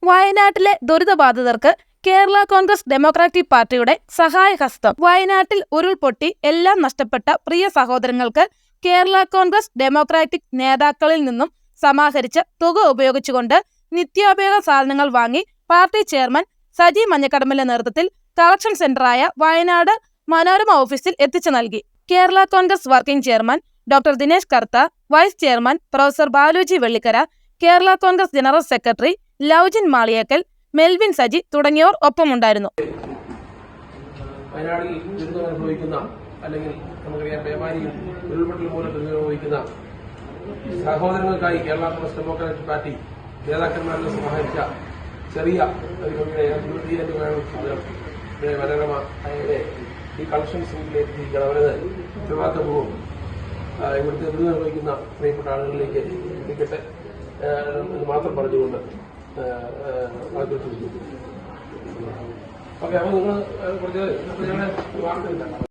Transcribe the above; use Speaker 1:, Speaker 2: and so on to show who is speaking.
Speaker 1: വയനാട്ടിലെ ദുരിതബാധിതർക്ക് കേരള കോൺഗ്രസ് ഡെമോക്രാറ്റിക് പാർട്ടിയുടെ സഹായഹസ്തം. വയനാട്ടിൽ ഉരുൾപൊട്ടി എല്ലാം നഷ്ടപ്പെട്ട പ്രിയ സഹോദരങ്ങൾക്ക് കേരള കോൺഗ്രസ് ഡെമോക്രാറ്റിക് നേതാക്കളിൽ നിന്നും സമാഹരിച്ച തുക ഉപയോഗിച്ചുകൊണ്ട് നിത്യോപയോഗ സാധനങ്ങൾ വാങ്ങി പാർട്ടി ചെയർമാൻ സജി മഞ്ഞക്കടമ്പിന്റെ നേതൃത്വത്തിൽ കളക്ഷൻ സെന്ററായ വയനാട് മനോരമ ഓഫീസിൽ എത്തിച്ചു നൽകി. Kerala Congress working chairman doctor Dinesh Kartha, vice chairman professor Baluji Vellikkara, Kerala Congress general secretary Loujin Maliyekkal, Melvin Saji തുടങ്ങിയവർ ഒപ്പമുണ്ടായിരുന്നു.
Speaker 2: വയനാട്ടിൽ ദുരിതം അനുഭവിക്കുന്ന അല്ലെങ്കിൽ നമുക്കറിയാം പേമാരിയും ഉരുൾപൊട്ടൽ മൂലം ദുരിതം അനുഭവിക്കുന്ന സഹോദരങ്ങൾക്കായി കേരള കോൺഗ്രസ് ഡെമോക്രാറ്റിക് പാർട്ടി നേതാക്കന്മാരിൽ സമാഹരിച്ച ചെറിയ ഒരു മനോരമ ഈ കളക്ഷൻ സെന്ററിലേക്ക് ഗവൺമെന്റ് ഇവിടുത്തെ ദുരിതം അനുഭവിക്കുന്ന പ്രിയപ്പെട്ട ആളുകളിലേക്ക് എത്തിക്കട്ടെ എന്ന് മാത്രം പറഞ്ഞുകൊണ്ട് ഓക്കെ. അപ്പോൾ നിങ്ങൾ കുറച്ച് വാർത്തയില്ല.